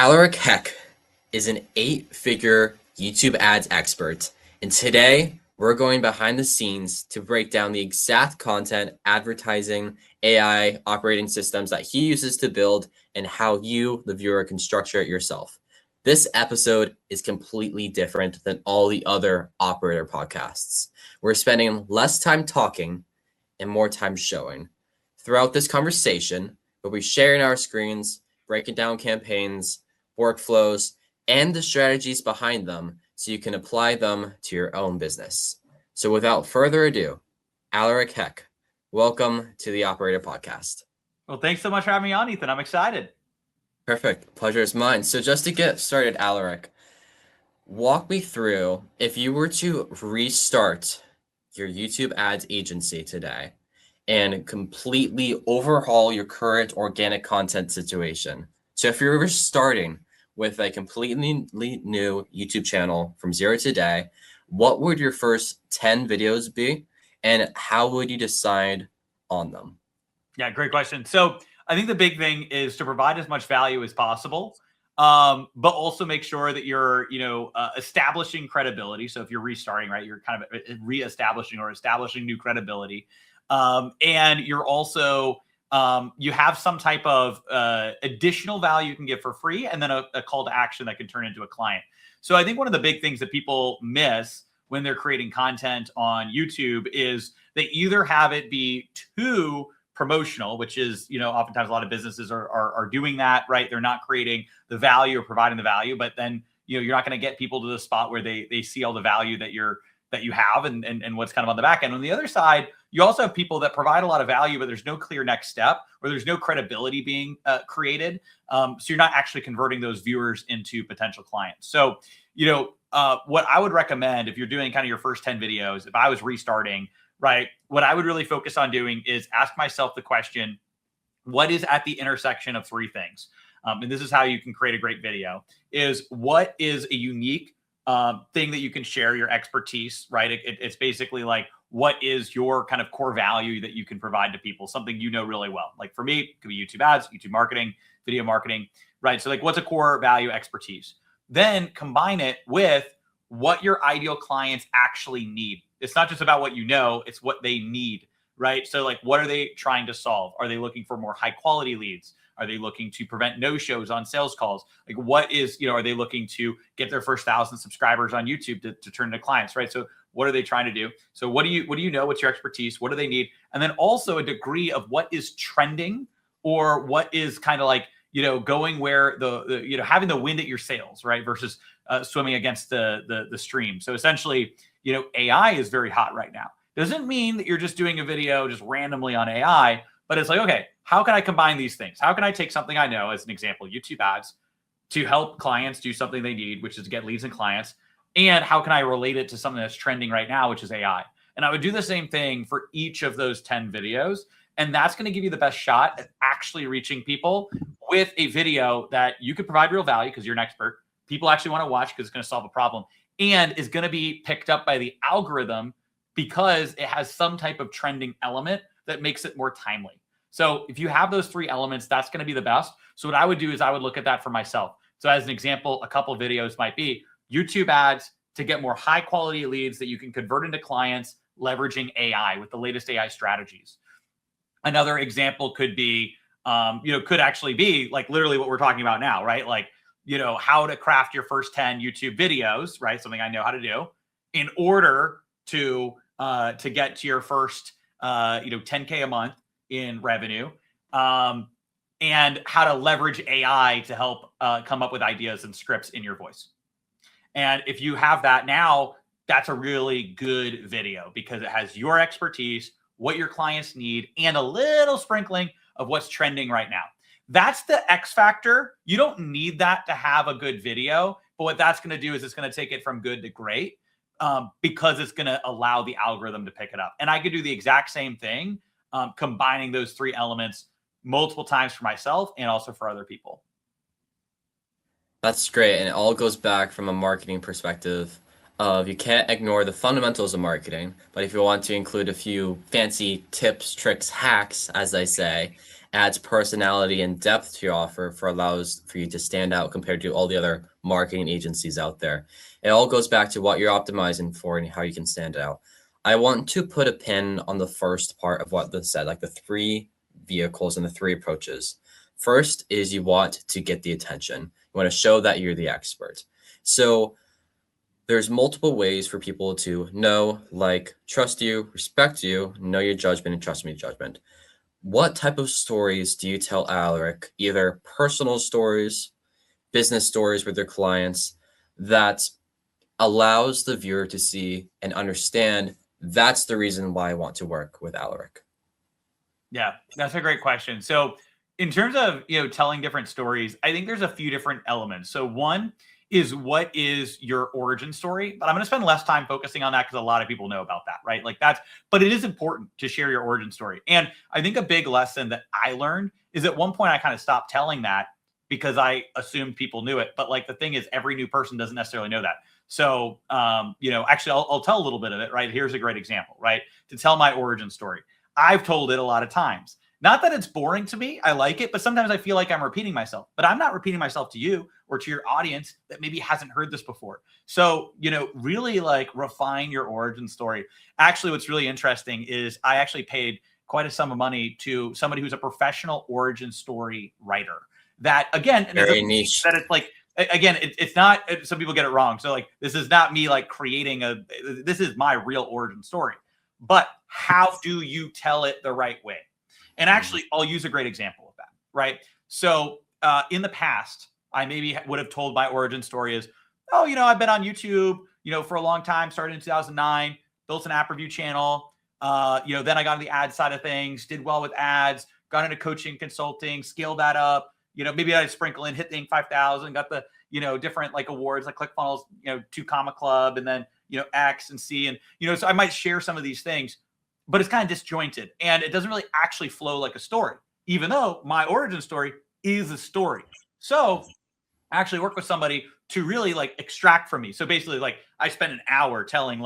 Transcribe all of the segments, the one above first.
Aleric Heck is an 8-figure YouTube ads expert, and today we're going behind the scenes to break down the exact content, advertising, AI operating systems that he uses to build and how you, the viewer, can structure it yourself. This episode is completely different than all the other operator podcasts. We're spending less time talking and more time showing. Throughout this conversation, we'll be sharing our screens, breaking down campaigns, workflows, and the strategies behind them so you can apply them to your own business. So without further ado, Aleric Heck, welcome to the Operator Podcast. Well, thanks so much for having me on, Ethan. I'm excited. Perfect. Pleasure is mine. So just to get started, Aleric, walk me through if you were to restart your YouTube ads agency today and completely overhaul your current organic content situation. So if you were starting with a completely new YouTube channel from zero today, what would your first 10 videos be and how would you decide on them? Yeah, great question. So I think the big thing is to provide as much value as possible, but also make sure that you're, establishing credibility. So if you're restarting, right, you're kind of reestablishing or establishing new credibility. And you're also, you have some type of additional value you can give for free, and then a call to action that can turn into a client. So I think one of the big things that people miss when they're creating content on YouTube is they either have it be too promotional, which is, oftentimes a lot of businesses are doing that, right? They're not creating the value or providing the value, but then, you're not going to get people to the spot where they see all the value that you have and what's kind of on the back end. On the other side, you also have people that provide a lot of value, but there's no clear next step or there's no credibility being created. So you're not actually converting those viewers into potential clients. So, what I would recommend if you're doing kind of your first 10 videos, if I was restarting, right, what I would really focus on doing is ask myself the question, what is at the intersection of three things? And this is how you can create a great video, is what is a unique thing that you can share, your expertise, right? It's basically like, what is your kind of core value that you can provide to people, something you know really well. Like for me, it could be YouTube ads, YouTube marketing, video marketing, right? So like, what's a core value expertise? Then combine it with what your ideal clients actually need. It's not just about what you know, it's what they need, right? So like, what are they trying to solve? Are they looking for more high quality leads? Are they looking to prevent no-shows on sales calls? Like what is, are they looking to get their first 1,000 subscribers on YouTube to turn into clients, right? So what are they trying to do? So what do you know? What's your expertise? What do they need? And then also a degree of what is trending or what is kind of like, going where the having the wind at your sails, right? Versus swimming against the stream. So essentially, AI is very hot right now. Doesn't mean that you're just doing a video just randomly on AI, but it's like, okay, how can I combine these things? How can I take something I know, as an example, YouTube ads, to help clients do something they need, which is to get leads and clients? And how can I relate it to something that's trending right now, which is AI? And I would do the same thing for each of those 10 videos. And that's going to give you the best shot at actually reaching people with a video that you could provide real value because you're an expert. People actually want to watch because it's going to solve a problem and is going to be picked up by the algorithm because it has some type of trending element that makes it more timely. So if you have those three elements, that's going to be the best. So what I would do is I would look at that for myself. So as an example, a couple of videos might be YouTube ads to get more high quality leads that you can convert into clients, leveraging AI with the latest AI strategies. Another example could be, could actually be like literally what we're talking about now, right? Like, how to craft your first 10 YouTube videos, right? Something I know how to do in order to get to your first, 10K a month in revenue, and how to leverage AI to help come up with ideas and scripts in your voice. And if you have that now, that's a really good video because it has your expertise, what your clients need, and a little sprinkling of what's trending right now. That's the X factor. You don't need that to have a good video, but what that's going to do is it's going to take it from good to great because it's going to allow the algorithm to pick it up. And I could do the exact same thing, combining those three elements multiple times for myself and also for other people. That's great. And it all goes back from a marketing perspective of you can't ignore the fundamentals of marketing, but if you want to include a few fancy tips, tricks, hacks, as I say, adds personality and depth to your offer allows for you to stand out compared to all the other marketing agencies out there. It all goes back to what you're optimizing for and how you can stand out. I want to put a pin on the first part of what this said, like the three vehicles and the three approaches. First is you want to get the attention. You want to show that you're the expert. So there's multiple ways for people to know, like, trust you, respect you, know your judgment, and trust me judgment. What type of stories do you tell Aleric, either personal stories, business stories with your clients, that allows the viewer to see and understand that's the reason why I want to work with Aleric? Yeah, that's a great question. So in terms of, telling different stories, I think there's a few different elements. So one is, what is your origin story? But I'm going to spend less time focusing on that because a lot of people know about that, right? But it is important to share your origin story. And I think a big lesson that I learned is, at one point I kind of stopped telling that because I assumed people knew it. But the thing is, every new person doesn't necessarily know that. So, actually I'll tell a little bit of it, right? Here's a great example, right? To tell my origin story. I've told it a lot of times. Not that it's boring to me. I like it, but sometimes I feel like I'm repeating myself. But I'm not repeating myself to you or to your audience that maybe hasn't heard this before. So, really refine your origin story. Actually, what's really interesting is I actually paid quite a sum of money to somebody who's a professional origin story writer. That, again, Very niche. that it's not, some people get it wrong. So this is not me creating this is my real origin story. But how do you tell it the right way? And actually, I'll use a great example of that, right? So in the past, I maybe would have told my origin story as, I've been on YouTube, for a long time, started in 2009, built an app review channel. Then I got into the ad side of things, did well with ads, got into coaching, consulting, scaled that up. Maybe I sprinkle in, hit the Inc. 5000, got the, different awards like ClickFunnels, 2 Comma Club, and then, X and C. And, so I might share some of these things, but it's kind of disjointed and it doesn't really actually flow like a story, even though my origin story is a story. So I actually work with somebody to really extract from me. So basically, I spent an hour telling,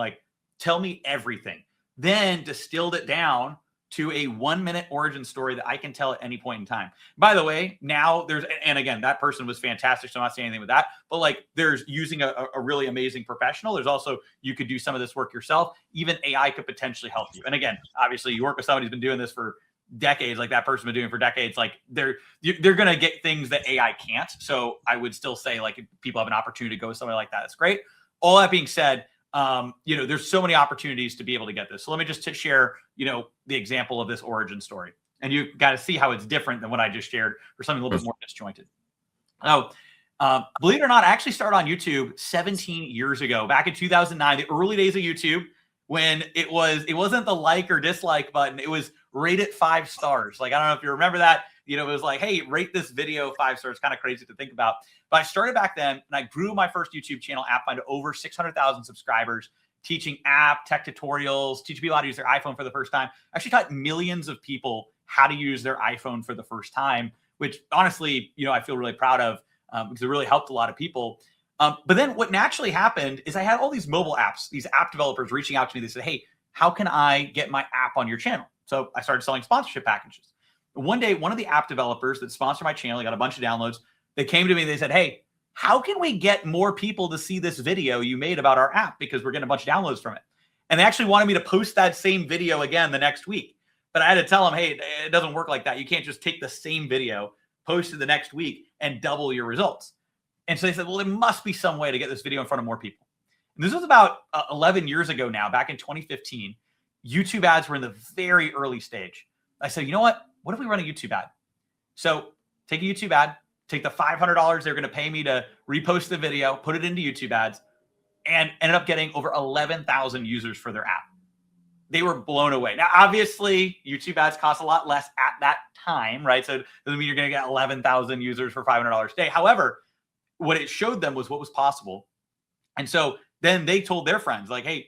tell me everything, then distilled it down to a 1-minute origin story that I can tell at any point in time. By the way, now and again, that person was fantastic, so I'm not saying anything with that, but there's using a really amazing professional. There's also, you could do some of this work yourself. Even AI could potentially help you. And again, obviously you work with somebody who's been doing this for decades, like that person been doing it for decades, they're going to get things that AI can't. So I would still say, if people have an opportunity to go with somebody like that, it's great. All that being said, there's so many opportunities to be able to get this. So let me just share, the example of this origin story. And you got to see how it's different than what I just shared, or something a little bit more disjointed. Now, believe it or not, I actually started on YouTube 17 years ago, back in 2009, the early days of YouTube, when it wasn't the like or dislike button. It was rate it 5 stars. I don't know if you remember that. It was hey, rate this video 5 stars. Kind of crazy to think about. But I started back then, and I grew my first YouTube channel, AppFind, to over 600,000 subscribers, teaching app tech tutorials, teaching people how to use their iPhone for the first time. I actually taught millions of people how to use their iPhone for the first time, which honestly, I feel really proud of because it really helped a lot of people. But then what naturally happened is I had all these mobile apps, these app developers reaching out to me. They said, hey, how can I get my app on your channel? So I started selling sponsorship packages. One day, one of the app developers that sponsored my channel, got a bunch of downloads. They came to me and they said, hey, how can we get more people to see this video you made about our app? Because we're getting a bunch of downloads from it. And they actually wanted me to post that same video again the next week. But I had to tell them, hey, it doesn't work like that. You can't just take the same video, post it the next week, and double your results. And so they said, well, there must be some way to get this video in front of more people. And this was about 11 years ago now, back in 2015. YouTube ads were in the very early stage. I said, you know what? What if we run a YouTube ad? So take a YouTube ad, take the $500 they're going to pay me to repost the video, put it into YouTube ads, and ended up getting over 11,000 users for their app. They were blown away. Now, obviously, YouTube ads cost a lot less at that time, right? So it doesn't mean you're going to get 11,000 users for $500 a day. However, what it showed them was what was possible. And so then they told their friends, hey,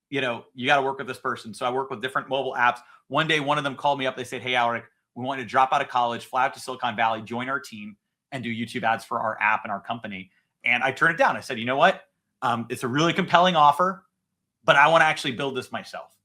you got to work with this person. So I work with different mobile apps. One day, one of them called me up. They said, hey, Aleric, we want you to drop out of college, fly out to Silicon Valley, join our team, and do YouTube ads for our app and our company. And I turned it down. I said, you know what? It's a really compelling offer, but I want to actually build this myself.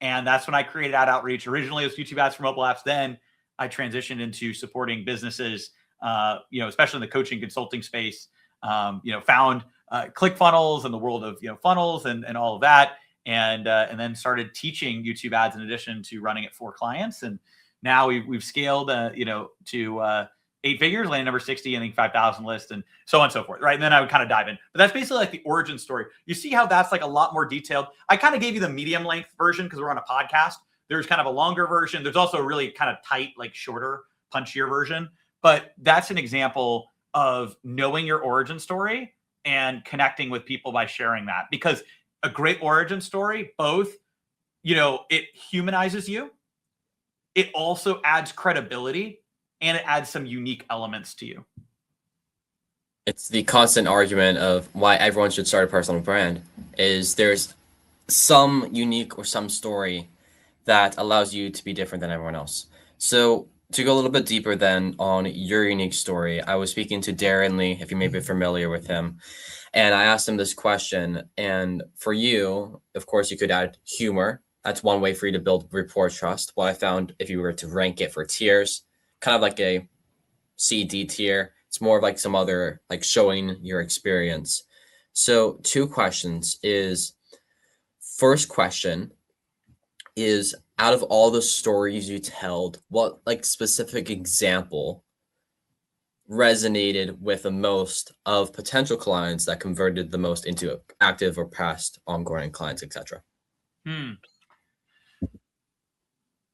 And that's when I created Ad Outreach. Originally, it was YouTube ads for mobile apps. Then I transitioned into supporting businesses, especially in the coaching consulting space. Found ClickFunnels and the world of funnels and all of that, and then started teaching YouTube ads in addition to running it for clients. And now we've scaled, to 8 figures, landing number 60, I think 5,000 list, and so on and so forth, right? And then I would kind of dive in. But that's basically like the origin story. You see how that's like a lot more detailed. I kind of gave you the medium length version because we're on a podcast. There's kind of a longer version. There's also a really kind of tight, like shorter, punchier version. But that's an example of knowing your origin story and connecting with people by sharing that. Because a great origin story, both, it humanizes you. It also adds credibility, and it adds some unique elements to you. It's the constant argument of why everyone should start a personal brand is there's some unique or some story that allows you to be different than everyone else. So to go a little bit deeper then on your unique story, I was speaking to Darren Lee, if you may be familiar with him, and I asked him this question. And for you, of course, you could add humor. That's one way for you to build rapport trust. What I found, if you were to rank it for tiers, kind of like a C/D tier, it's more of like some other, like showing your experience. So 2 questions is, first question is, out of all the stories you told, what like specific example resonated with the most of potential clients that converted the most into active or past ongoing clients, etc.?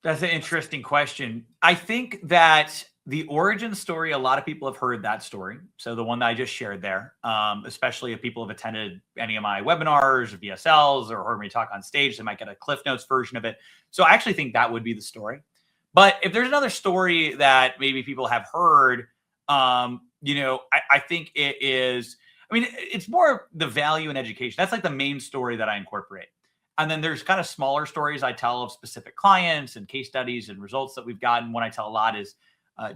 That's an interesting question. I think that the origin story, a lot of people have heard that story. So the one that I just shared there, especially if people have attended any of my webinars or VSLs or heard me talk on stage, they might get a Cliff Notes version of it. So I actually think that would be the story. But if there's another story that maybe people have heard, I think it is, it's more the value in education. That's like the main story that I incorporate. And then there's kind of smaller stories I tell of specific clients and case studies and results that we've gotten. One I tell a lot is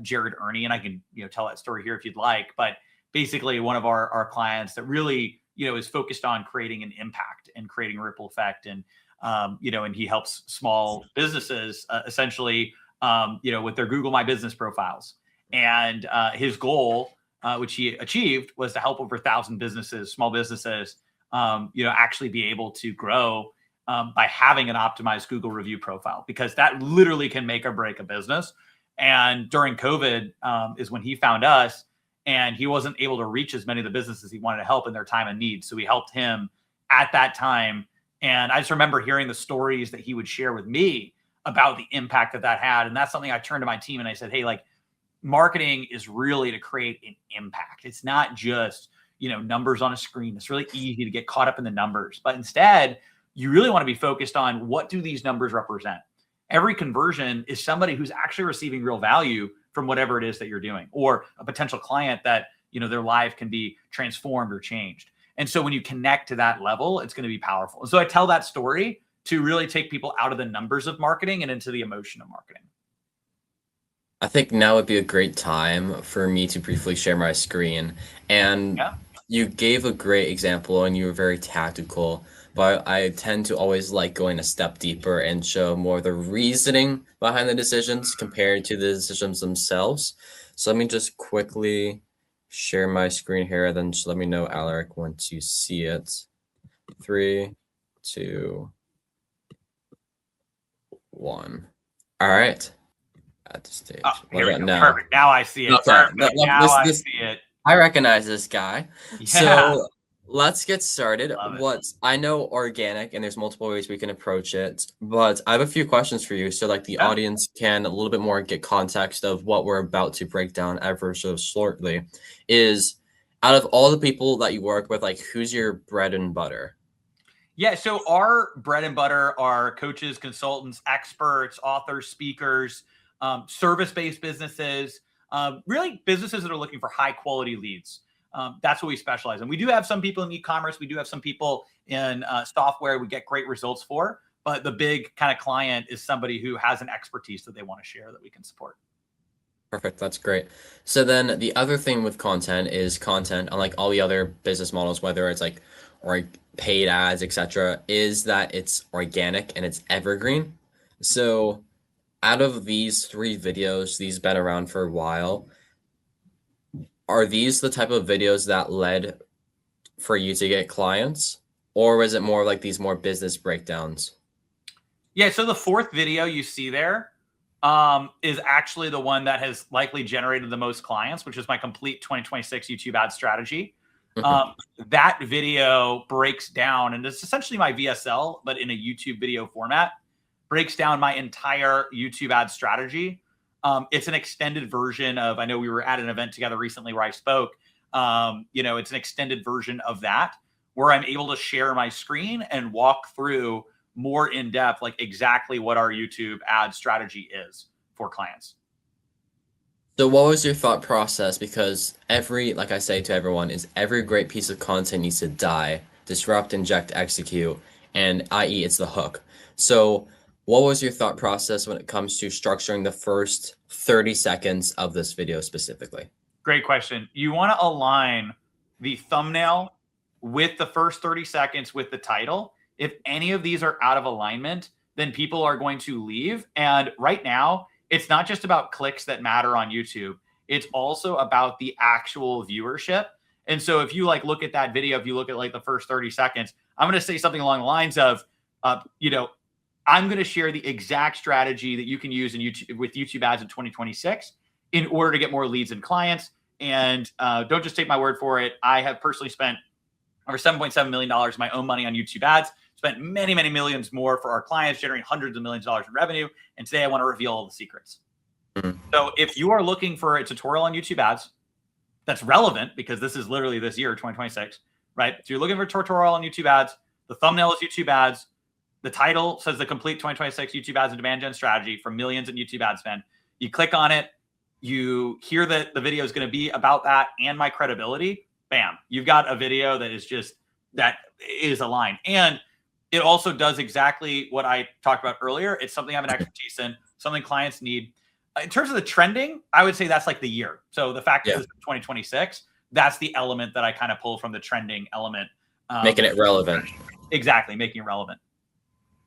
Jared Ernie, and I can tell that story here if you'd like. But basically, one of our clients that really is focused on creating an impact and creating a ripple effect, and and he helps small businesses essentially with their Google My Business profiles. And his goal, which he achieved, was to help over 1,000 businesses, small businesses, actually be able to grow by having an optimized Google review profile, because that literally can make or break a business. And during COVID is when he found us, and he wasn't able to reach as many of the businesses he wanted to help in their time of need. So we helped him at that time. And I just remember hearing the stories that he would share with me about the impact that had. And that's something I turned to my team and I said, hey, like, marketing is really to create an impact. It's not just, numbers on a screen. It's really easy to get caught up in the numbers, but instead you really want to be focused on, what do these numbers represent? Every conversion is somebody who's actually receiving real value from whatever it is that you're doing, or a potential client that, their life can be transformed or changed. And so when you connect to that level, it's going to be powerful. And so I tell that story to really take people out of the numbers of marketing and into the emotion of marketing. I think now would be a great time for me to briefly share my screen. And you gave a great example and you were very tactical, but I tend to always like going a step deeper and show more of the reasoning behind the decisions compared to the decisions themselves. So let me just quickly share my screen here, and then just let me know, Aleric, once you see it. 3, 2, 1. All right. At the stage. Here we go. Now? Perfect. Now I see it. Okay. Now I see it. I recognize this guy. Yeah. So let's get started. Love I know organic, and there's multiple ways we can approach it, but I have a few questions for you, so like the audience can a little bit more get context of what we're about to break down ever so shortly. Is, out of all the people that you work with, like, who's your bread and butter? Yeah, so our bread and butter are coaches, consultants, experts, authors, speakers, service-based businesses, really businesses that are looking for high quality leads. That's what we specialize in. We do have some people in e-commerce. We do have some people in software we get great results for, but the big kind of client is somebody who has an expertise that they want to share that we can support. Perfect. That's great. So then the other thing with content is content, unlike all the other business models, whether it's like or paid ads, etc., is that it's organic and it's evergreen. So out of these 3 videos, these been around for a while, are these the type of videos that led for you to get clients? Or was it more like these more business breakdowns? Yeah, so the fourth video you see there is actually the one that has likely generated the most clients, which is my complete 2026 YouTube ad strategy. Mhm. Um, that video breaks down, and it's essentially my VSL, but in a YouTube video format, breaks down my entire YouTube ad strategy. It's an extended version of, I know we were at an event together recently where I spoke. It's an extended version of that where I'm able to share my screen and walk through more in depth, like exactly what our YouTube ad strategy is for clients. So what was your thought process? Because like I say to everyone, is every great piece of content needs to die, disrupt, inject, execute, and i.e. it's the hook. So what was your thought process when it comes to structuring the first 30 seconds of this video specifically? Great question. You want to align the thumbnail with the first 30 seconds with the title. If any of these are out of alignment, then people are going to leave. And right now, it's not just about clicks that matter on YouTube. It's also about the actual viewership. And so if you like look at that video, if you look at like the first 30 seconds, I'm going to say something along the lines of, I'm going to share the exact strategy that you can use in YouTube with YouTube ads in 2026 in order to get more leads and clients. And don't just take my word for it. I have personally spent over $7.7 million of my own money on YouTube ads, spent many, many millions more for our clients, generating hundreds of millions of dollars in revenue. And today I want to reveal all the secrets. Mhm. So if you are looking for a tutorial on YouTube ads that's relevant, because this is literally this year, 2026, right? So you're looking for a tutorial on YouTube ads. The thumbnail is YouTube ads. The title says the complete 2026 YouTube ads and demand gen strategy for millions in YouTube ad spend. You click on it. You hear that the video is going to be about that and my credibility. Bam, you've got a video that is aligned. And it also does exactly what I talked about earlier. It's something I have an expertise in, something clients need. In terms of the trending, I would say that's like the year. So the fact that this is 2026, that's the element that I kind of pull from the trending element. Making it relevant. Exactly, making it relevant.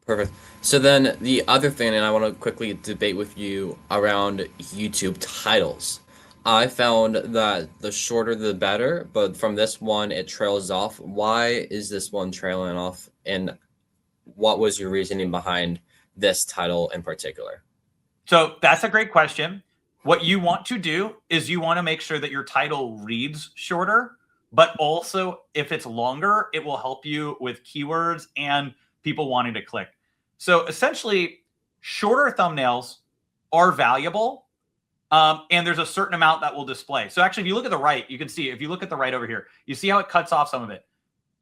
Perfect. So then the other thing, and I want to quickly debate with you around YouTube titles. I found that the shorter the better, but from this one it trails off. Why is this one trailing off? And what was your reasoning behind this title in particular? So that's a great question. What you want to do is you want to make sure that your title reads shorter, but also if it's longer, it will help you with keywords and people wanting to click. So essentially, shorter thumbnails are valuable, and there's a certain amount that will display. So actually, if you look at the right, you can see, if you look at the right over here, you see how it cuts off some of it.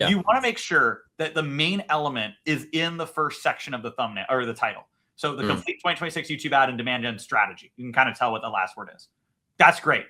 Yeah. You want to make sure that the main element is in the first section of the thumbnail or the title. So the complete 2026 YouTube ad and demand gen strategy. You can kind of tell what the last word is. That's great.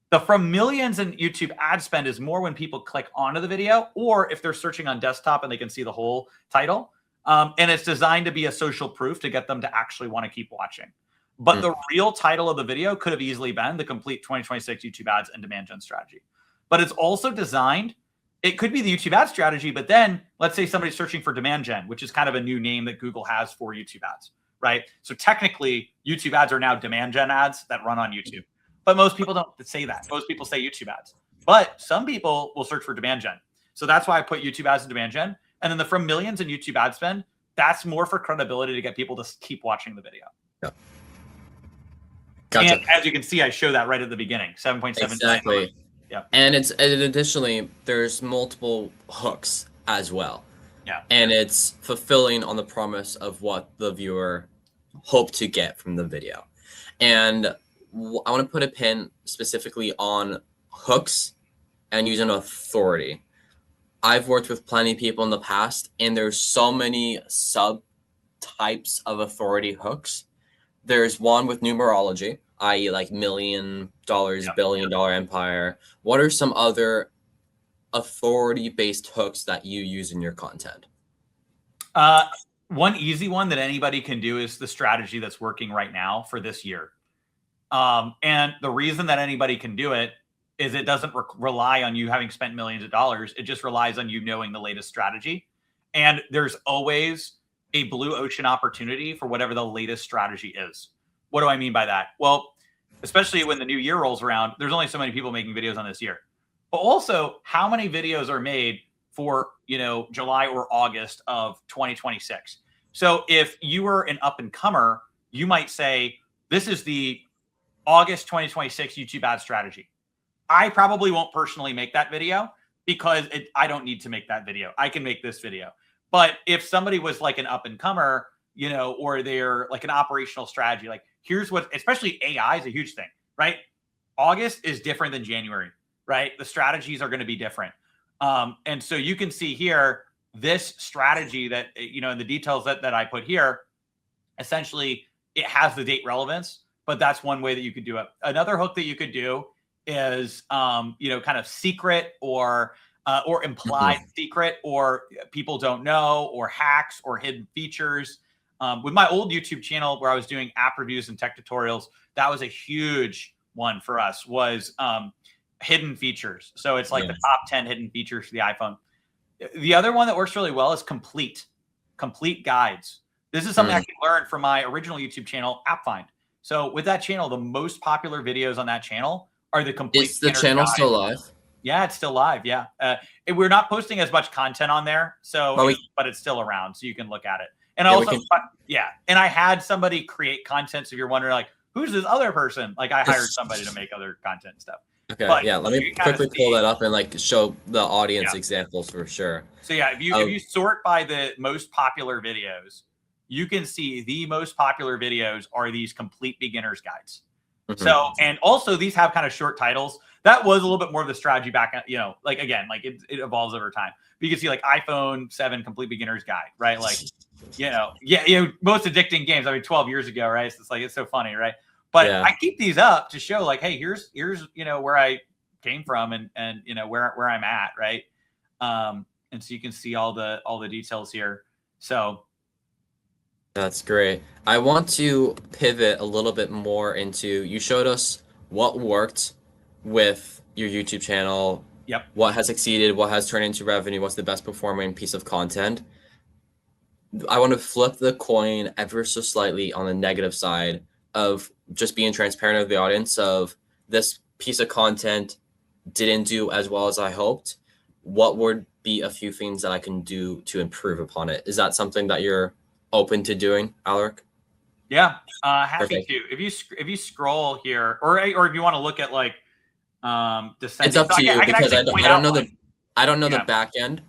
The from millions in YouTube ad spend is more when people click onto the video, or if they're searching on desktop and they can see the whole title. And it's designed to be a social proof to get them to actually want to keep watching. But the real title of the video could have easily been the complete 2026 YouTube ads and demand gen strategy. But it's also designed, it could be the YouTube ad strategy, but then let's say somebody's searching for demand gen, which is kind of a new name that Google has for YouTube ads, right? So technically YouTube ads are now demand gen ads that run on YouTube. But most people don't say that. Most people say YouTube ads. But some people will search for demand gen. So that's why I put YouTube ads and demand gen. And then the from millions in YouTube ad spend, that's more for credibility to get people to keep watching the video. Yeah. Gotcha. And as you can see, I show that right at the beginning, 7.7. Exactly. Yeah. And additionally, there's multiple hooks as well. Yeah. And it's fulfilling on the promise of what the viewer hoped to get from the video. And I want to put a pin specifically on hooks and using authority. I've worked with plenty of people in the past, and there's so many subtypes of authority hooks. There's one with numerology, i.e. like $1 million, $1 billion empire. What are some other authority-based hooks that you use in your content? One easy one that anybody can do is the strategy that's working right now for this year. And the reason that anybody can do it is it doesn't rely on you having spent millions of dollars. It just relies on you knowing the latest strategy. And there's always a blue ocean opportunity for whatever the latest strategy is. What do I mean by that? Well, especially when the new year rolls around, there's only so many people making videos on this year. But also, how many videos are made for, July or August of 2026? So if you were an up and comer, you might say, this is the August 2026 YouTube ad strategy. I probably won't personally make that video because I don't need to make that video. I can make this video. But if somebody was like an up and comer, or they're like an operational strategy, like here's what, especially AI is a huge thing, right? August is different than January, right? The strategies are going to be different. And so you can see here, this strategy that, in the details that I put here, essentially it has the date relevance, but that's one way that you could do it. Another hook that you could do is, kind of secret or implied secret, or people don't know, or hacks or hidden features. With my old YouTube channel where I was doing app reviews and tech tutorials, that was a huge one for us, was hidden features. So it's like the top 10 hidden features for the iPhone. The other one that works really well is complete guides. This is something I learned from my original YouTube channel, AppFind. So with that channel, the most popular videos on that channel are the complete. Is the channel still live? Yeah, it's still live. Yeah. We're not posting as much content on there. So, but it's still around, so you can look at it. And and I had somebody create content. So if you're wondering, like, who's this other person? Like, I hired somebody to make other content and stuff. Okay. But let me quickly pull that up and like show the audience examples for sure. So if you sort by the most popular videos, you can see the most popular videos are these complete beginner's guides. So, and also these have kind of short titles. That was a little bit more of the strategy back, like, again, like it evolves over time. But you can see like iPhone 7 complete beginner's guide, right? Like, most addicting games. I mean, 12 years ago, right? So it's like, it's so funny, right? But I keep these up to show like, hey, here's where I came from and where I'm at, right? And so you can see all the details here. So that's great. I want to pivot a little bit more into, you showed us what worked with your YouTube channel. Yep. What has succeeded, what has turned into revenue, what's the best performing piece of content. I want to flip the coin ever so slightly on the negative side of just being transparent with the audience of this piece of content didn't do as well as I hoped. What would be a few things that I can do to improve upon it? Is that something that you're open to doing, Aleric? Yeah, happy to. If you scroll here, or if you want to look at like descending. It's up to you because I don't know the back end.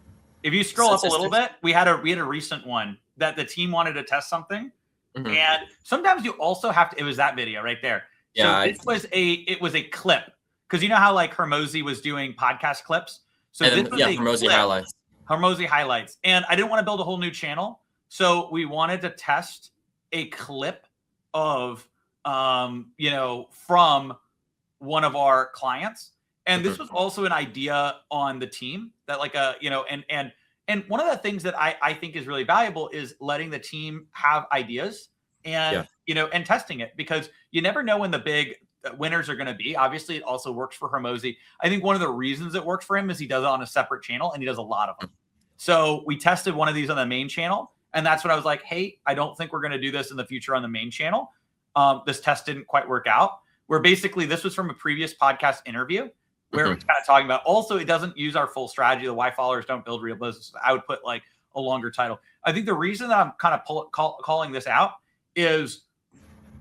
If you scroll up a little bit, we had a recent one that the team wanted to test something, and sometimes you also have to. It was that video right there. Yeah, so it was a clip, because you know how like Hormozi was doing podcast clips. So this was a Hormozi clip. Hormozi highlights, and I didn't want to build a whole new channel, so we wanted to test a clip of from one of our clients. And this was also an idea on the team that like and one of the things that I think is really valuable is letting the team have ideas and and testing it, because you never know when the big winners are going to be. Obviously it also works for Hormozi. I think one of the reasons it works for him is he does it on a separate channel and he does a lot of them. So we tested one of these on the main channel, and that's when I was like, hey, I don't think we're going to do this in the future on the main channel. This test didn't quite work out, where basically this was from a previous podcast interview where it's kind of talking about, also, it doesn't use our full strategy. The why followers don't build real business. I would put like a longer title. I think the reason that I'm kind of calling this out is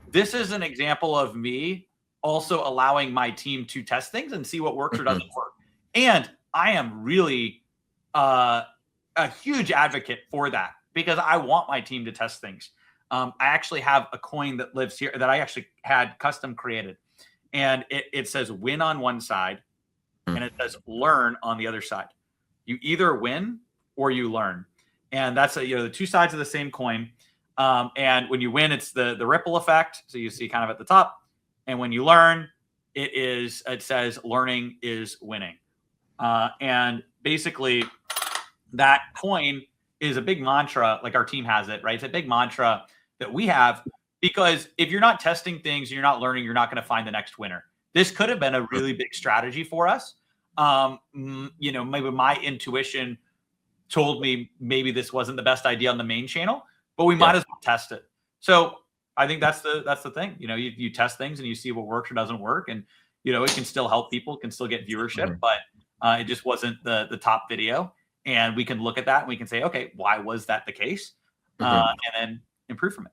this is an example of me also allowing my team to test things and see what works or doesn't work. And I am really a huge advocate for that, because I want my team to test things. I actually have a coin that lives here that I actually had custom created, and it says win on one side and it says learn on the other side. You either win or you learn. And that's the two sides of the same coin. And when you win, it's the ripple effect. So you see kind of at the top. And when you learn, it says learning is winning. And basically that coin is a big mantra, like our team has it, right? It's a big mantra that we have, because if you're not testing things, you're not learning, you're not going to find the next winner. This could have been a really big strategy for us. Maybe my intuition told me maybe this wasn't the best idea on the main channel, but we might Yeah. as well test it. So I think that's the thing. You test things and you see what works or doesn't work, and it can still help people, can still get viewership, but it just wasn't the top video. And we can look at that and we can say, okay, why was that the case? And then improve from it.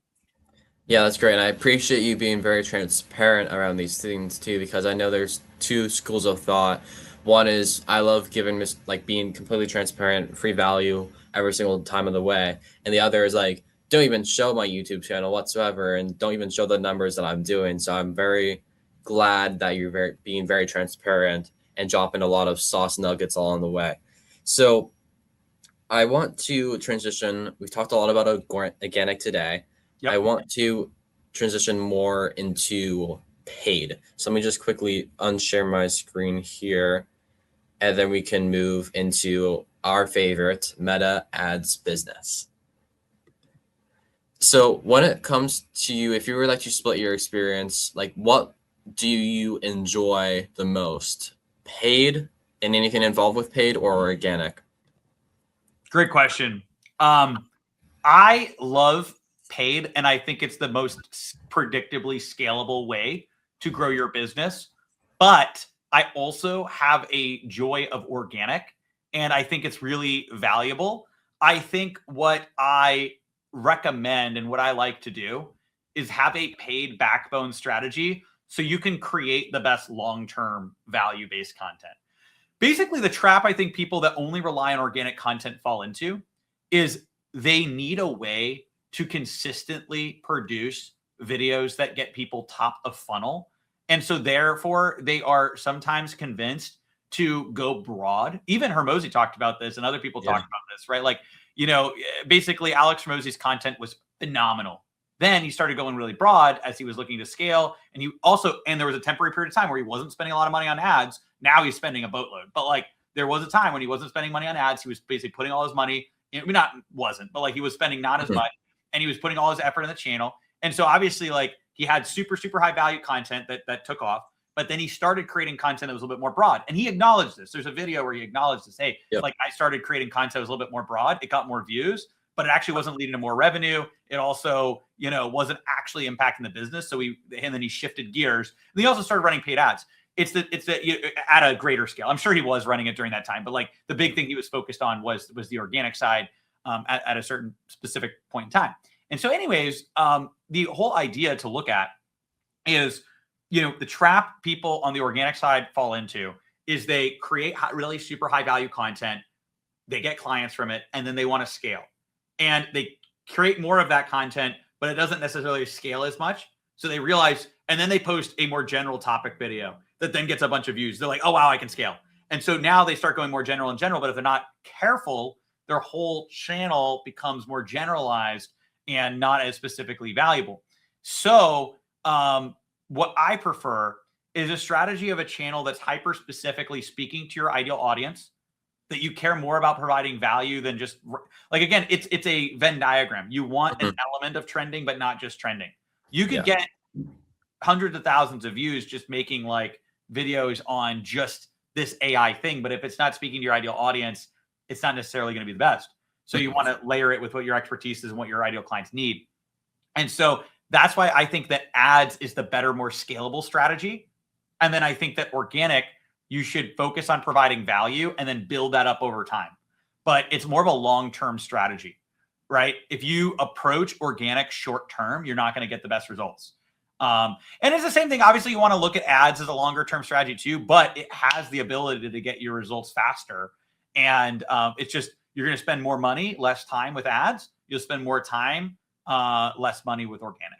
Yeah, that's great. And I appreciate you being very transparent around these things too, because I know there's two schools of thought. One is I love giving like being completely transparent, free value every single time of the way. And the other is like, don't even show my YouTube channel whatsoever and don't even show the numbers that I'm doing. So I'm very glad that you're being very transparent and dropping a lot of sauce nuggets along the way. So I want to transition. We've talked a lot about organic today. Yep. I want to transition more into paid. So let me just quickly unshare my screen here, and then we can move into our favorite meta ads business. So when it comes to you, if you were like to split your experience, like what do you enjoy the most? Paid and anything involved with paid, or organic? Great question. I love paid, and I think it's the most predictably scalable way to grow your business. But I also have a joy of organic, and I think it's really valuable. I think what I recommend and what I like to do is have a paid backbone strategy so you can create the best long-term value-based content. Basically, the trap I think people that only rely on organic content fall into is they need a way to consistently produce videos that get people top of funnel. And so therefore, they are sometimes convinced to go broad. Even Hormozi talked about this and other people talked about this, right? Like, basically Alex Hormozi's content was phenomenal. Then he started going really broad as he was looking to scale. And there was a temporary period of time where he wasn't spending a lot of money on ads. Now he's spending a boatload. But like there was a time when he wasn't spending money on ads. He was basically putting all his money, he was spending not as much, and he was putting all his effort in the channel. And so obviously like he had super, super high value content that took off. But then he started creating content that was a little bit more broad. And he acknowledged this. There's a video where he acknowledged this. Hey, like I started creating content that was a little bit more broad. It got more views, but it actually wasn't leading to more revenue. It also, wasn't actually impacting the business. So then he shifted gears. And he also started running paid ads. It's at a greater scale. I'm sure he was running it during that time, but like the big thing he was focused on was the organic side at a certain specific point in time. And so anyways, the whole idea to look at is, the trap people on the organic side fall into is they create really super high value content. They get clients from it, and then they want to scale. And they create more of that content, but it doesn't necessarily scale as much. So they realize, and then they post a more general topic video that then gets a bunch of views. They're like, oh, wow, I can scale. And so now they start going more general and general, but if they're not careful, their whole channel becomes more generalized and not as specifically valuable. So what I prefer is a strategy of a channel that's hyper specifically speaking to your ideal audience, that you care more about providing value than just like, again, it's a Venn diagram. You want an element of trending, but not just trending. You could get hundreds of thousands of views just making like videos on just this AI thing. But if it's not speaking to your ideal audience, it's not necessarily going to be the best. So you want to layer it with what your expertise is and what your ideal clients need. And so that's why I think that ads is the better, more scalable strategy. And then I think that organic, you should focus on providing value and then build that up over time. But it's more of a long-term strategy, right? If you approach organic short-term, you're not going to get the best results. And it's the same thing. Obviously, you want to look at ads as a longer-term strategy too, but it has the ability to get your results faster. And it's just, you're going to spend more money, less time with ads. You'll spend more time, less money with organic.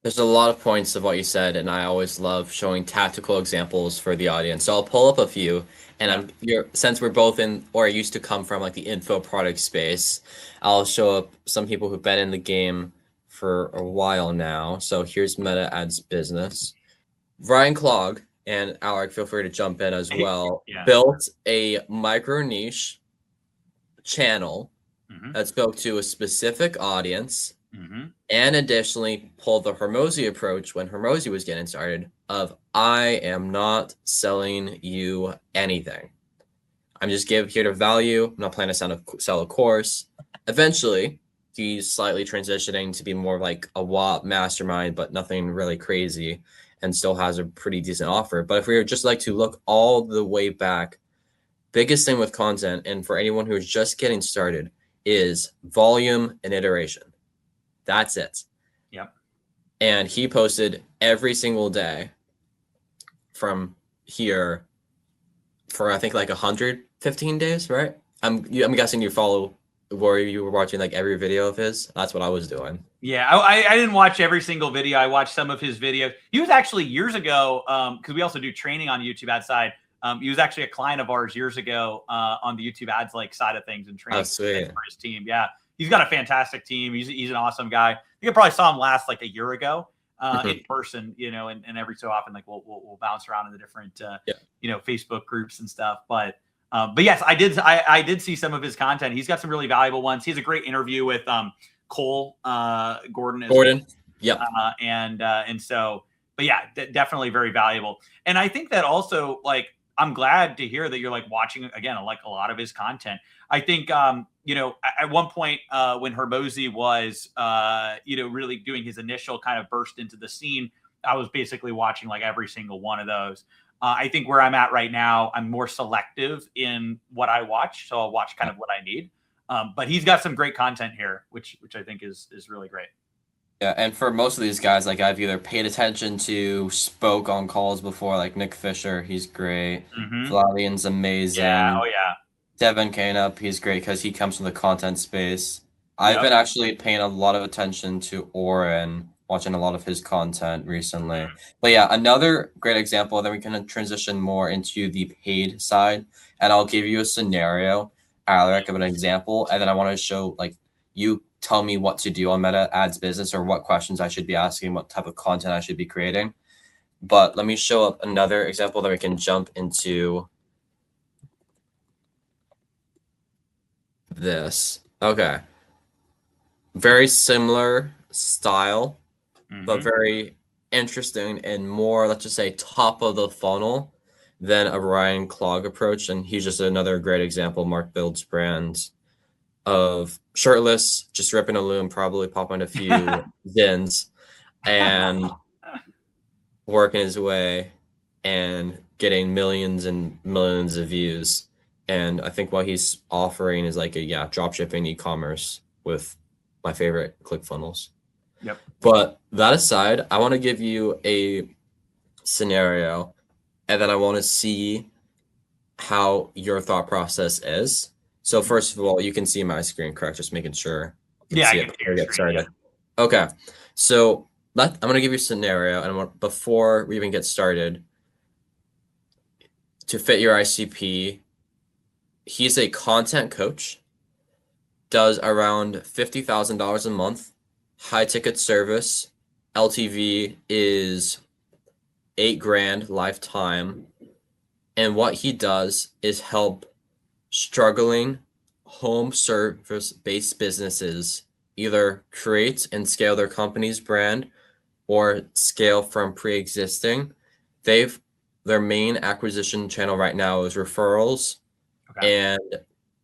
There's a lot of points of what you said, and I always love showing tactical examples for the audience. So I'll pull up a few, and since we're both in or used to come from like the info product space, I'll show up some people who've been in the game for a while now. So here's Meta Ads Business. Ryan Clogg and Aleric, feel free to jump in as well. Built a micro niche channel that spoke to a specific audience. And additionally, pulled the Hormozi approach when Hormozi was getting started of, I am not selling you anything. I'm just here to value. I'm not planning to sell a course. Eventually, he's slightly transitioning to be more like a WAP mastermind, but nothing really crazy, and still has a pretty decent offer. But if we were just like to look all the way back, biggest thing with content, and for anyone who's just getting started, is volume and iteration. That's it. Yep. And he posted every single day from here for I think like 115 days, right? I'm guessing you follow where you were watching like every video of his. That's what I was doing. Yeah, I didn't watch every single video. I watched some of his videos. He was actually years ago, because we also do training on YouTube ad side. He was actually a client of ours years ago on the YouTube ads like side of things and training for his team. Yeah, he's got a fantastic team. He's an awesome guy. I think I probably saw him last like a year ago in person, you know, and every so often like we'll bounce around in the different you know, Facebook groups and stuff. But yes, I did see some of his content. He's got some really valuable ones. He has a great interview with Cole Gordon as well. Yep. And so, but yeah, definitely very valuable. And I think that also, like, I'm glad to hear that you're like watching again, like a lot of his content. I think, you know, at one point when Hermosi was, you know, really doing his initial kind of burst into the scene, I was basically watching like every single one of those. I think where I'm at right now, I'm more selective in what I watch. So I'll watch kind of what I need. But he's got some great content here, which I think is really great. Yeah, and for most of these guys, like I've either paid attention to, spoke on calls before, like Nick Fisher, he's great. Flavian's amazing. Yeah, oh yeah. Devin Canup, he's great because he comes from the content space. I've been actually paying a lot of attention to Oren, watching a lot of his content recently. But yeah, another great example, then we can transition more into the paid side, and I'll give you a scenario, Aleric, of an example, and then I want to show, like, you tell me what to do on Meta Ads business or what questions I should be asking, what type of content I should be creating. But let me show up another example that we can jump into this. Okay. Very similar style, but very interesting and more, let's just say, top of the funnel than a Ryan Clog approach. And he's just another great example. Mark Builds brand of shirtless, just ripping a loom, probably popping a few zins and working his way and getting millions and millions of views. And I think what he's offering is like a drop shipping e-commerce with my favorite ClickFunnels. Yep. But that aside, I want to give you a scenario, and then I want to see how your thought process is. So first of all, you can see my screen, correct? Just making sure. Yeah, I can see your screen. Yeah. Okay. So I'm going to give you a scenario, and before we even get started, to fit your ICP, he's a content coach, does around $50,000 a month, high ticket service, LTV is $8,000 lifetime. And what he does is help struggling home service based businesses either create and scale their company's brand or scale from pre-existing. Their main acquisition channel right now is referrals and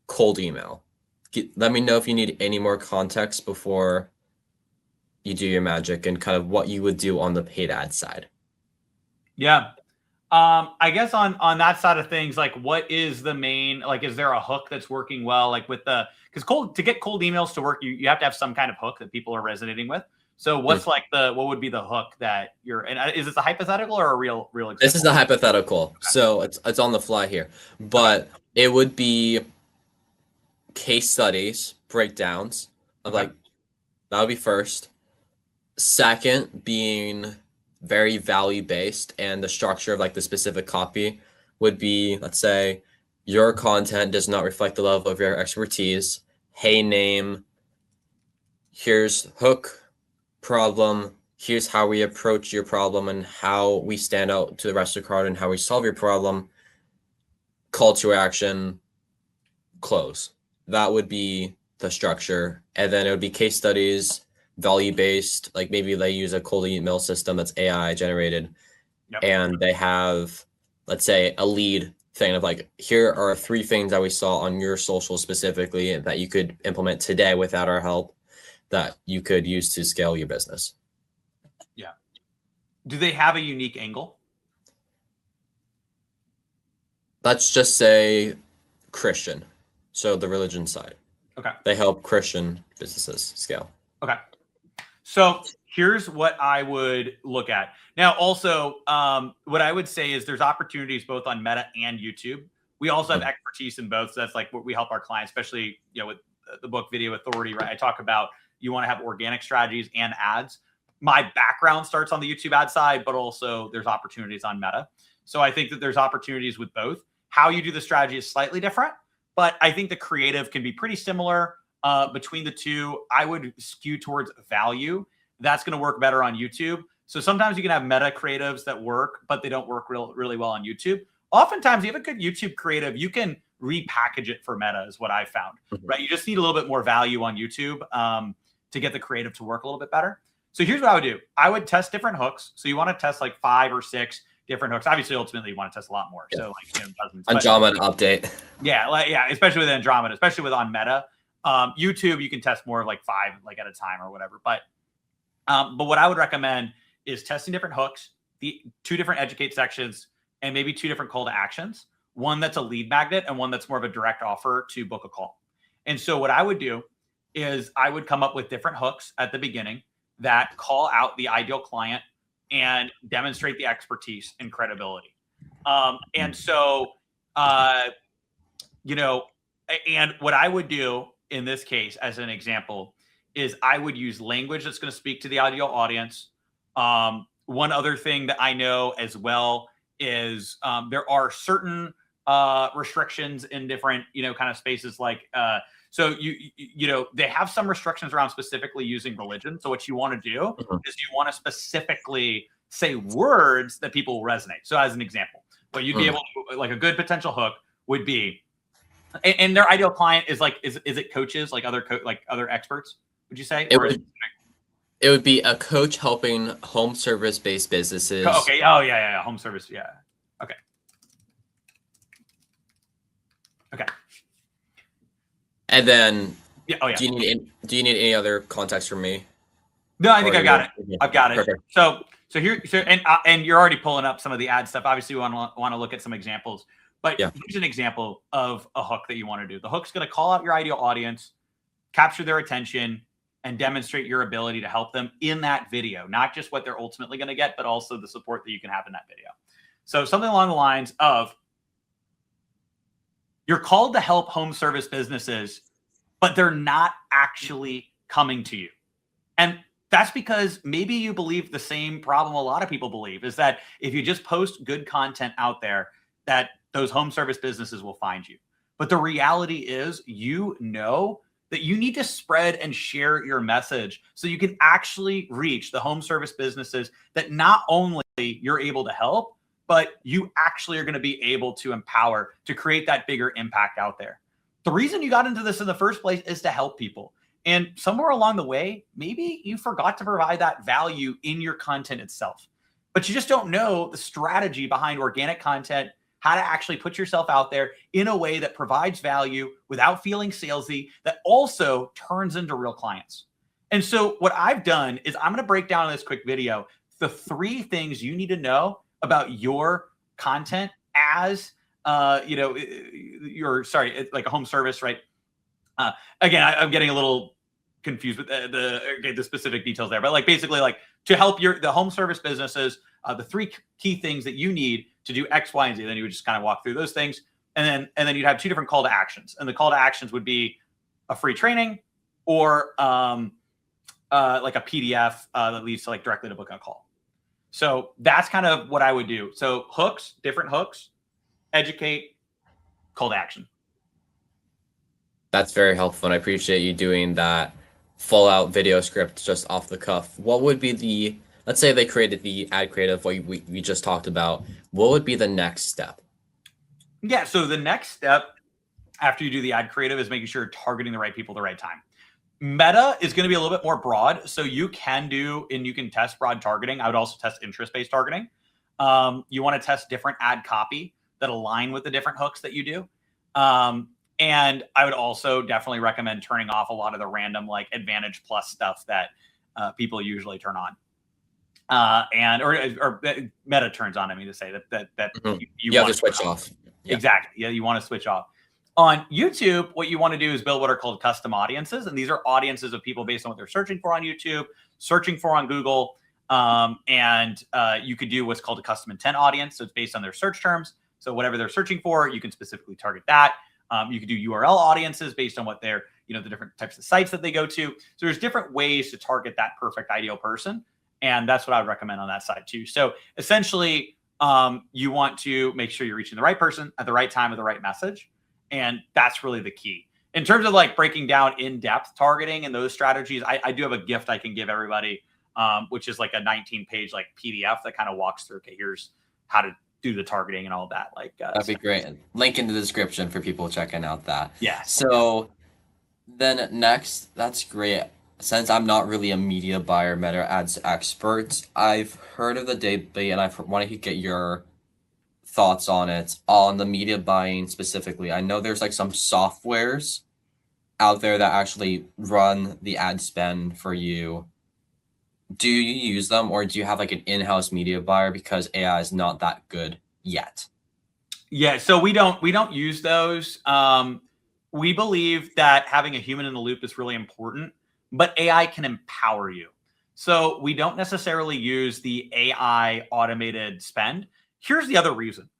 cold email. Let me know if you need any more context before you do your magic and kind of what you would do on the paid ad side. Yeah. I guess on that side of things, like what is the main, like, is there a hook that's working well? Like with because to get cold emails to work, you have to have some kind of hook that people are resonating with. So what's like what would be the hook that is this a hypothetical or a real example? This is the hypothetical. Okay. So it's on the fly here, but it would be case studies, breakdowns of like, that would be first. Second being very value based, and the structure of like the specific copy would be, let's say your content does not reflect the level of your expertise. Hey, name, here's hook, problem, here's how we approach your problem and how we stand out to the rest of the crowd and how we solve your problem, call to action, close. That would be the structure. And then it would be case studies, value-based, like maybe they use a cold email system that's AI generated. And they have, let's say, a lead thing of like, here are 3 things that we saw on your social specifically that you could implement today without our help. that you could use to scale your business. Yeah. Do they have a unique angle? Let's just say Christian. So the religion side. Okay. They help Christian businesses scale. Okay. So here's what I would look at. Now, also, what I would say is there's opportunities both on Meta and YouTube. We also have expertise in both. So that's like what we help our clients, especially, you know, with the book Video Authority, right? I talk about you want to have organic strategies and ads. My background starts on the YouTube ad side, but also there's opportunities on Meta. So I think that there's opportunities with both. How you do the strategy is slightly different, but I think the creative can be pretty similar between the two. I would skew towards value. That's going to work better on YouTube. So sometimes you can have meta creatives that work, but they don't work really well on YouTube. Oftentimes, you have a good YouTube creative, you can repackage it for Meta, is what I found, right? You just need a little bit more value on YouTube to get the creative to work a little bit better. So here's what I would do. I would test different hooks. So you want to test like 5 or 6 different hooks. Obviously, ultimately, you want to test a lot more. Yeah. So like, you know, dozens. Andromeda update. Yeah, especially with Andromeda, especially with on Meta. YouTube, you can test more of like 5 like at a time or whatever. But what I would recommend is testing different hooks, the 2 different educate sections, and maybe 2 different call to actions. One that's a lead magnet and one that's more of a direct offer to book a call. And so what I would do is I would come up with different hooks at the beginning that call out the ideal client and demonstrate the expertise and credibility. And so, you know, and what I would do in this case, as an example, is I would use language that's going to speak to the ideal audience. One other thing that I know as well is there are certain restrictions in different, you know, kind of spaces like, so you know, they have some restrictions around specifically using religion. So what you want to do is you want to specifically say words that people will resonate. So as an example, what you'd be able to, like a good potential hook would be, and their ideal client is like, is it coaches, like other experts, would you say? It would be a coach helping home service based businesses. Okay. Oh yeah. Home service. Yeah. Okay. Okay. And then, yeah. Oh yeah. Do you need any other context from me? No, I think I got it. I've got it. Perfect. So and you're already pulling up some of the ad stuff. Obviously, we want to look at some examples. But here's an example of a hook that you want to do. The hook's going to call out your ideal audience, capture their attention, and demonstrate your ability to help them in that video. Not just what they're ultimately going to get, but also the support that you can have in that video. So something along the lines of, you're called to help home service businesses, but they're not actually coming to you. And that's because maybe you believe the same problem a lot of people believe, is that if you just post good content out there, that those home service businesses will find you. But the reality is, you know that you need to spread and share your message so you can actually reach the home service businesses that not only you're able to help, but you actually are going to be able to empower to create that bigger impact out there. The reason you got into this in the first place is to help people. And somewhere along the way, maybe you forgot to provide that value in your content itself, but you just don't know the strategy behind organic content, how to actually put yourself out there in a way that provides value without feeling salesy, that also turns into real clients. And so what I've done is I'm going to break down in this quick video the 3 things you need to know about your content as, you know, like a home service, right? Again, I'm getting a little confused with the specific details there, but like basically like to help the home service businesses, the 3 key things that you need to do X, Y, and Z. Then you would just kind of walk through those things. And then you'd have 2 different call to actions. And the call to actions would be a free training or like a PDF that leads to like directly to book a call. So that's kind of what I would do. So hooks, different hooks, educate, call to action. That's very helpful. And I appreciate you doing that full out video script just off the cuff. What would be let's say they created the ad creative, what we just talked about, what would be the next step? Yeah, so the next step after you do the ad creative is making sure you're targeting the right people at the right time. Meta is going to be a little bit more broad, so you can test broad targeting. I would also test interest-based targeting. You want to test different ad copy that align with the different hooks that you do. And I would also definitely recommend turning off a lot of the random like Advantage Plus stuff that people usually turn on. Or Meta turns on. I mean to say that you have to switch off. Yeah. Exactly. Yeah, you want to switch off. On YouTube, what you want to do is build what are called custom audiences, and these are audiences of people based on what they're searching for on YouTube, searching for on Google, and you could do what's called a custom intent audience. So it's based on their search terms. So whatever they're searching for, you can specifically target that. You can do URL audiences based on what they're, the different types of sites that they go to. So there's different ways to target that perfect ideal person. And that's what I would recommend on that side too. So essentially, you want to make sure you're reaching the right person at the right time with the right message. And that's really the key. In terms of like breaking down in-depth targeting and those strategies, I do have a gift I can give everybody, which is like a 19-page like PDF that kind of walks through, okay, here's how to do the targeting and all that. Like that'd be great. Link in the description for people checking out that. Yeah. So then next, that's great. Since I'm not really a media buyer, meta ads expert, I've heard of the debate and I want to get your thoughts on it, on the media buying specifically. I know there's like some softwares out there that actually run the ad spend for you. Do you use them, or do you have like an in-house media buyer because AI is not that good yet? Yeah, so we don't use those. We believe that having a human in the loop is really important, but AI can empower you. So we don't necessarily use the AI automated spend. Here's the other reason.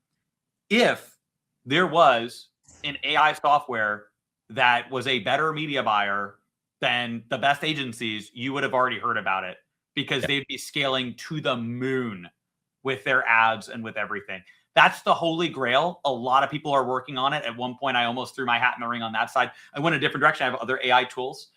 If there was an AI software that was a better media buyer than the best agencies, you would have already heard about it because they'd be scaling to the moon with their ads and with everything. That's the holy grail. A lot of people are working on it. At one point, I almost threw my hat in the ring on that side. I went a different direction. I have other AI tools.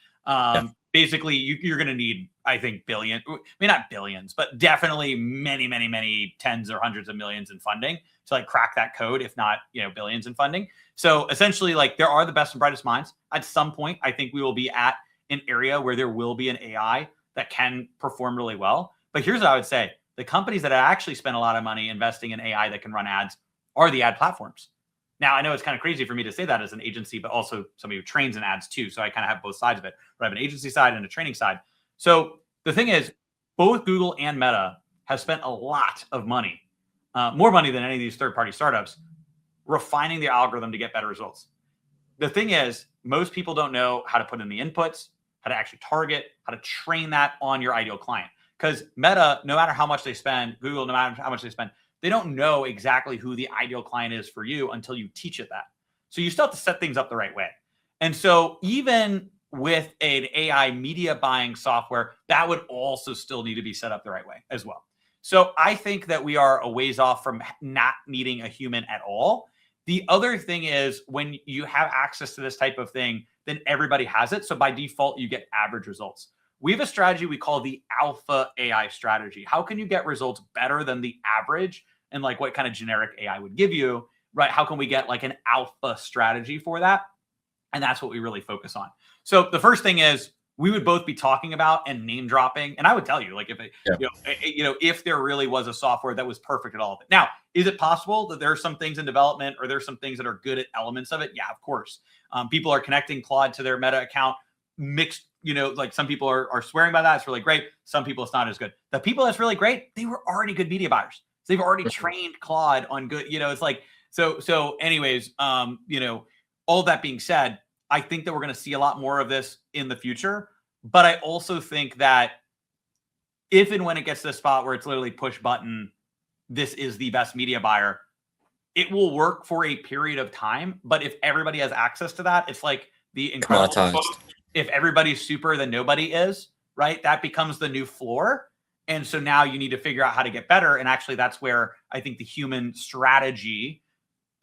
Basically, you're going to need, I think, not billions, but definitely many, many, many tens or hundreds of millions in funding to like crack that code, if not, billions in funding. So essentially, like there are the best and brightest minds. At some point, I think we will be at an area where there will be an AI that can perform really well. But here's what I would say. The companies that actually spend a lot of money investing in AI that can run ads are the ad platforms. Now, I know it's kind of crazy for me to say that as an agency, but also somebody who trains in ads too. So I kind of have both sides of it. I have an agency side and a training side. So the thing is, both Google and Meta have spent a lot of money, more money than any of these third-party startups, refining the algorithm to get better results. The thing is, most people don't know how to put in the inputs, how to actually target, how to train that on your ideal client. Because Meta, no matter how much they spend, Google, no matter how much they spend, they don't know exactly who the ideal client is for you until you teach it that. So you still have to set things up the right way. And so even with an AI media buying software, that would also still need to be set up the right way as well. So I think that we are a ways off from not needing a human at all. The other thing is when you have access to this type of thing, then everybody has it. So by default, you get average results. We have a strategy we call the alpha AI strategy. How can you get results better than the average and like what kind of generic AI would give you, right? How can we get like an alpha strategy for that? And that's what we really focus on. So the first thing is we would both be talking about and name dropping. And I would tell you, like if there really was a software that was perfect at all of it. Now, is it possible that there are some things in development or there's some things that are good at elements of it? Yeah, of course. People are connecting Claude to their Meta account mixed. Like some people are swearing by that. It's really great. Some people it's not as good. The people that's really great, they were already good media buyers. So they've already trained Claude on good, it's like, so anyways, all that being said, I think that we're going to see a lot more of this in the future. But I also think that if and when it gets to the spot where it's literally push button, this is the best media buyer, it will work for a period of time. But if everybody has access to that, it's like the incredible quote, if everybody's super, then nobody is, right? That becomes the new floor. And so now you need to figure out how to get better. And actually, that's where I think the human strategy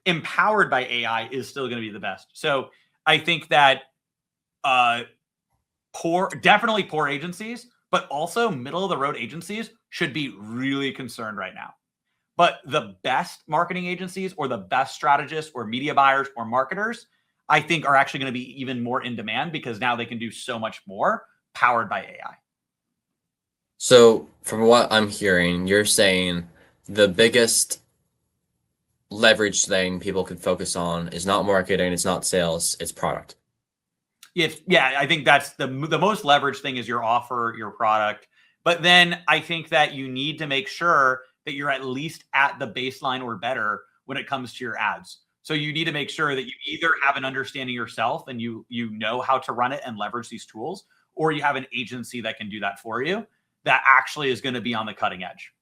empowered by AI is still going to be the best. So I think that definitely poor agencies, but also middle of the road agencies should be really concerned right now. But the best marketing agencies or the best strategists or media buyers or marketers, I think are actually going to be even more in demand because now they can do so much more powered by AI. So from what I'm hearing, you're saying the biggest leverage thing people could focus on is not marketing, it's not sales, it's product. Yeah, I think that's the most leveraged thing is your offer, your product. But then I think that you need to make sure that you're at least at the baseline or better when it comes to your ads. So you need to make sure that you either have an understanding yourself and you know how to run it and leverage these tools, or you have an agency that can do that for you that actually is going to be on the cutting edge.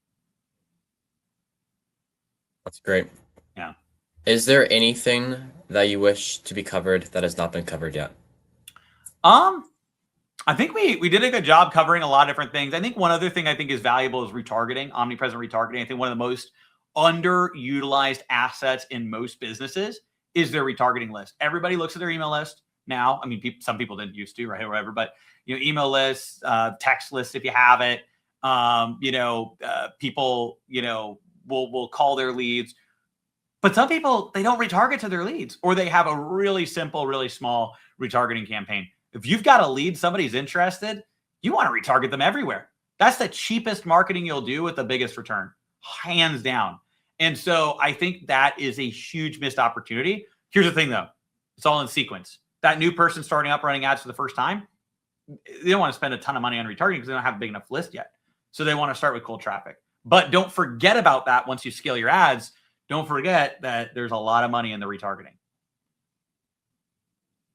That's great. Yeah. Is there anything that you wish to be covered that has not been covered yet? I think we did a good job covering a lot of different things. I think one other thing I think is valuable is retargeting, omnipresent retargeting. I think one of the most underutilized assets in most businesses is their retargeting list. Everybody looks at their email list now. I mean, some people didn't used to, right? Or whatever, but email lists, text lists if you have it. People, will call their leads. But some people, they don't retarget to their leads, or they have a really simple, really small retargeting campaign. If you've got a lead, somebody's interested, you want to retarget them everywhere. That's the cheapest marketing you'll do with the biggest return, hands down. And so I think that is a huge missed opportunity. Here's the thing though, it's all in sequence. That new person starting up running ads for the first time, they don't want to spend a ton of money on retargeting because they don't have a big enough list yet. So they want to start with cold traffic. But don't forget about that once you scale your ads. Don't forget that there's a lot of money in the retargeting.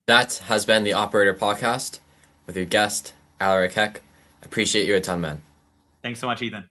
That has been the Operator Podcast with your guest, Aleric Heck. Appreciate you a ton, man. Thanks so much, Ethan.